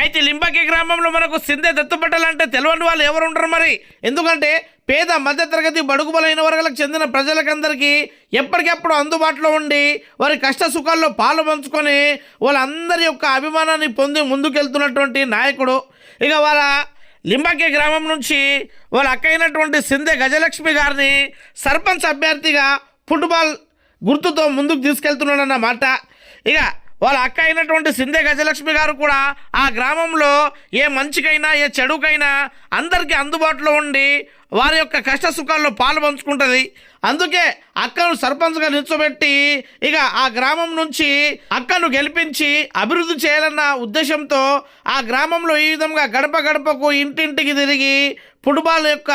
అయితే లింబాకి గ్రామంలో మనకు సిందే దత్తుపట్టాలంటే తెలియని వాళ్ళు ఎవరు ఉంటారు మరి? ఎందుకంటే పేద మధ్యతరగతి బడుగు బలైన వర్గాలకు చెందిన ప్రజలకందరికీ ఎప్పటికెప్పుడు అందుబాటులో ఉండి వారి కష్ట సుఖాల్లో పాలు పంచుకొని వాళ్ళందరి యొక్క అభిమానాన్ని పొంది ముందుకెళ్తున్నటువంటి నాయకుడు. ఇక వాళ్ళ లింబాకి గ్రామం నుంచి వాళ్ళ అక్క అయినటువంటి సిందే గజలక్ష్మి గారిని సర్పంచ్ అభ్యర్థిగా ఫుట్బాల్ గుర్తుతో ముందుకు తీసుకెళ్తున్నాడన్నమాట. ఇక వాళ్ళ అక్క అయినటువంటి సిందే గజలక్ష్మి గారు కూడా ఆ గ్రామంలో ఏ మంచికైనా ఏ చెడుకైనా అందరికీ అందుబాటులో ఉండి వారి యొక్క కష్ట సుఖాల్లో పాలు పంచుకుంటుంది. అందుకే అక్కను సర్పంచ్గా నిల్చోబెట్టి ఇక ఆ గ్రామం నుంచి అక్కను గెలిపించి అభివృద్ధి చేయాలన్న ఉద్దేశంతో ఆ గ్రామంలో ఈ విధంగా గడప గడపకు ఇంటింటికి తిరిగి ఫుట్బాల్ యొక్క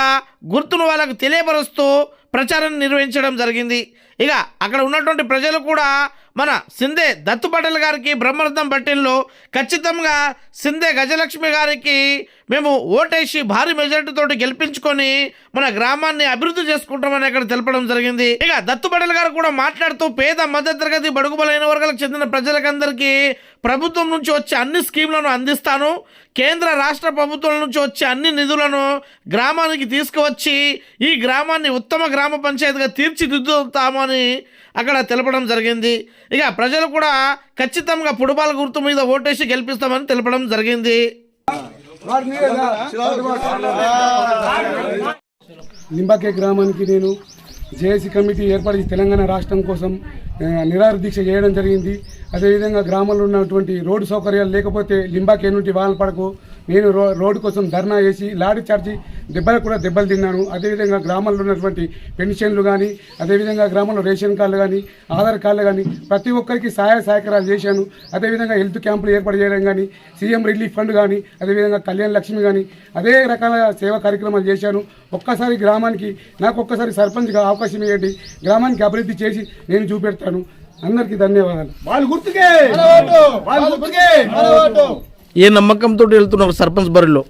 గుర్తును వాళ్ళకు తెలియపరుస్తూ ప్రచారం నిర్వహించడం జరిగింది. ఇక అక్కడ ఉన్నటువంటి ప్రజలు కూడా మన సిందే దత్తుపట్టల్ గారికి బ్రహ్మరథం పట్టిల్లో ఖచ్చితంగా సిందే గజలక్ష్మి గారికి మేము ఓటేసి భారీ మెజార్టీతో గెలిపించుకొని మన గ్రామాన్ని అభివృద్ధి చేసుకుంటామని అక్కడ తెలపడం జరిగింది. ఇక దత్తుపట్టల్ గారు కూడా మాట్లాడుతూ పేద మధ్యతరగతి బడుగు బలైన వర్గాలకు చెందిన ప్రజలకందరికీ ప్రభుత్వం నుంచి వచ్చే అన్ని స్కీమ్లను అందిస్తాను, కేంద్ర రాష్ట్ర ప్రభుత్వాల నుంచి వచ్చే అన్ని నిధులను గ్రామానికి తీసుకువచ్చి ఈ గ్రామాన్ని ఉత్తమ గ్రామ పంచాయతీగా తీర్చిదిద్దుతామని అక్కడ తెలపడం జరిగింది. ఇక ప్రజలు కూడా ఖచ్చితంగా ఫుట్బాల్ గుర్తు మీద ఓటేసి గెలిపిస్తామని తెలపడం జరిగింది. లింబాకే గ్రామానికి నేను జేఏసీ కమిటీ ఏర్పాటు తెలంగాణ రాష్ట్రం కోసం నిరాహార దీక్ష చేయడం జరిగింది. అదేవిధంగా గ్రామంలో ఉన్నటువంటి రోడ్డు సౌకర్యాలు లేకపోతే లింబాకే నుండి వాహన పడకు నేను రోడ్డు కోసం ధర్నా చేసి లారీ చార్జి దెబ్బలు తిన్నాను. అదేవిధంగా గ్రామంలో ఉన్నటువంటి పెన్షన్లు కానీ అదేవిధంగా గ్రామంలో రేషన్ కార్డులు కానీ ఆధార్ కార్డులు కానీ ప్రతి ఒక్కరికి సహాయ సహకారాలు చేశాను. అదేవిధంగా హెల్త్ క్యాంపులు ఏర్పాటు చేయడం కానీ సీఎం రిలీఫ్ ఫండ్ కానీ అదేవిధంగా కళ్యాణ లక్ష్మి కానీ అదే రకాల సేవా కార్యక్రమాలు చేశాను. ఒక్కసారి గ్రామానికి నాకు ఒక్కసారి సర్పంచ్గా అవకాశం ఇవ్వండి, గ్రామానికి అభివృద్ధి చేసి నేను చూపెడతాను. అందరికీ ధన్యవాదాలు. ఏ నమ్మకంతో వెళ్తున్నారు సర్పంచ్ బరిలో?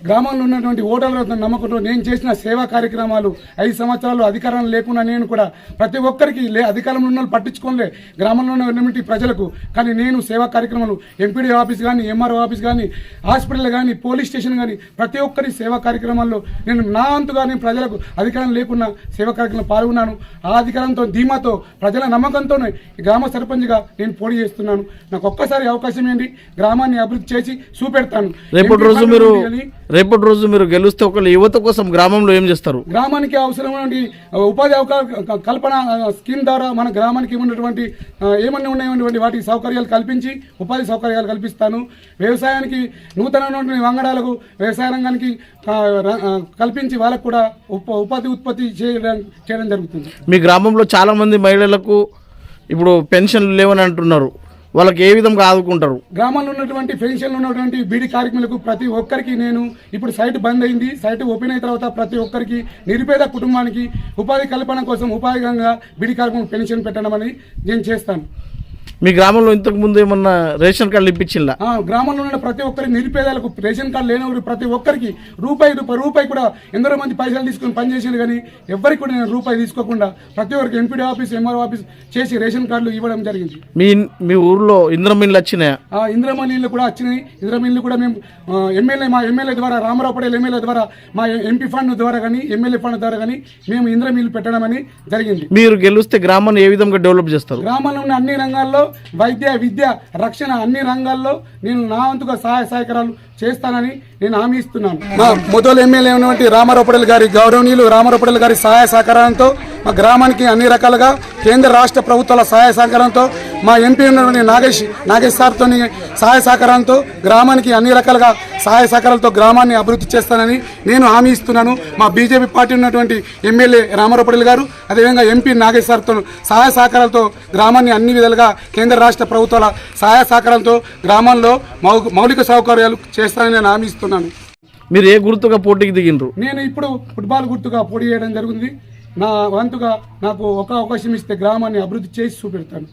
గ్రామంలో ఉన్నటువంటి ఓటర్ల నమ్మకంతో నేను చేసిన సేవా కార్యక్రమాలు 5 సంవత్సరాలు అధికారం లేకుండా నేను కూడా ప్రతి ఒక్కరికి అధికారంలో ఉన్న పట్టించుకోలే గ్రామంలో ఉన్నటువంటి ప్రజలకు. కానీ నేను సేవా కార్యక్రమాలు ఎంపీడీ ఆఫీస్ కానీ ఎంఆర్ఓ ఆఫీస్ కానీ హాస్పిటల్ కానీ పోలీస్ స్టేషన్ కానీ ప్రతి ఒక్కరి సేవా కార్యక్రమాల్లో నేను నా అంతుగా నేను ప్రజలకు అధికారం లేకుండా సేవా కార్యక్రమం పాల్గొన్నాను. ఆ అధికారంతో ధీమాతో ప్రజల నమ్మకంతో గ్రామ సర్పంచ్గా నేను పోటీ చేస్తున్నాను. నాకు ఒక్కసారి అవకాశం ఏంటి, గ్రామాన్ని అభివృద్ధి చేసి చూపెడతాను. రేపటి రోజు మీరు గెలిస్తే ఒక యువత కోసం గ్రామంలో ఏం చేస్తారు? గ్రామానికి అవసరమైన ఉపాధి కల్పన స్కీమ్ ద్వారా మన గ్రామానికి ఉన్నటువంటి ఏమన్నా ఉన్నాయటువంటి వాటికి సౌకర్యాలు కల్పించి ఉపాధి సౌకర్యాలు కల్పిస్తాను. వ్యవసాయానికి నూతనమైనటువంటి వంగడాలకు వ్యవసాయ రంగానికి కల్పించి వాళ్ళకు కూడా ఉత్పత్తి చేయడం జరుగుతుంది. మీ గ్రామంలో చాలా మంది మహిళలకు ఇప్పుడు పెన్షన్లు లేవని అంటున్నారు, వాళ్ళకి ఏ విధంగా ఆదుకుంటారు? గ్రామంలో ఉన్నటువంటి పెన్షన్లు ఉన్నటువంటి బీడీ కార్మికులకు ప్రతి ఒక్కరికి నేను ఇప్పుడు సైట్ బంద్ అయింది, సైట్ ఓపెన్ అయిన తర్వాత ప్రతి ఒక్కరికి నిరుపేద కుటుంబానికి ఉపాధి కల్పన కోసం ఉపాధిగా బీడీ కార్మికులకు పెన్షన్ పెట్టడం అనేది నేను చేస్తాను. మీ గ్రామంలో ఇంతకు ముందు ఏమన్నా రేషన్ కార్డులు ఇప్పించిందా? గ్రామంలో ఉన్న ప్రతి ఒక్కరికి నిరుపేదలకు రేషన్ కార్డు లేని ప్రతి ఒక్కరికి రూపాయి కూడా ఎందరో మంది పైసలు తీసుకుని పనిచేసేది, కానీ ఎవరికి కూడా నేను రూపాయి తీసుకోకుండా ప్రతి ఒక్కరికి ఎంపీడీ ఆఫీస్ ఎంఆర్ఓ ఆఫీస్ చేసి రేషన్ కార్డులు ఇవ్వడం జరిగింది. మీ ఊర్లో ఇంద్రమిల్లు వచ్చినాయా? ఇంద్రమిల్లు కూడా వచ్చినాయి. ఇంద్రమిల్లు కూడా మేము మా ఎమ్మెల్యే ద్వారా రామారావు పటేల్ ఎమ్మెల్యే ద్వారా మా ఎంపీ ఫండ్ ద్వారా కానీ ఎమ్మెల్యే ఫండ్ ద్వారా కానీ మేము ఇంద్రమిల్లు పెట్టడం అని జరిగింది. మీరు గెలిస్తే గ్రామాన్ని ఏ విధంగా డెవలప్ చేస్తారు? గ్రామంలో ఉన్న అన్ని రంగాల్లో వైద్య విద్య రక్షణ అన్ని రంగాల్లో నేను నా వంతుగా సహాయ సహకారాలు చేస్తానని నేను హామీ ఇస్తున్నాను. మా మొదలు ఎమ్మెల్యే ఉన్నటువంటి రామారావు పటేల్ గారి గౌరవనీయులు రామారావు పటేల్ గారి సహాయ సహకారంతో మా గ్రామానికి అన్ని రకాలుగా కేంద్ర రాష్ట్ర ప్రభుత్వాల సహాయ సహకారంతో మా ఎంపీ ఉన్నటువంటి నాగేష్ సార్తో సహాయ సహకారంతో గ్రామానికి అన్ని రకాలుగా సహాయ సహకారాలతో గ్రామాన్ని అభివృద్ధి చేస్తానని నేను హామీ ఇస్తున్నాను. మా బీజేపీ పార్టీ ఉన్నటువంటి ఎమ్మెల్యే రామారావు పటేల్ గారు అదేవిధంగా ఎంపీ నాగేష్ సార్తో సహాయ సహకారాలతో గ్రామాన్ని అన్ని విధాలుగా కేంద్ర రాష్ట్ర ప్రభుత్వాల సహాయ సహకారంతో గ్రామంలో మౌలిక సౌకర్యాలు చేస్తానని నేను హామీ ఇస్తున్నాను. మీరు ఏ గుర్తుగా పోటీకి దిగిండ్రు? నేను ఇప్పుడు ఫుట్బాల్ గుర్తుగా పోటీ చేయడం జరుగుతుంది. నా వంతుగా నాకు ఒక అవకాశం ఇస్తే గ్రామాన్ని అభివృద్ధి చేసి చూపెడతాను.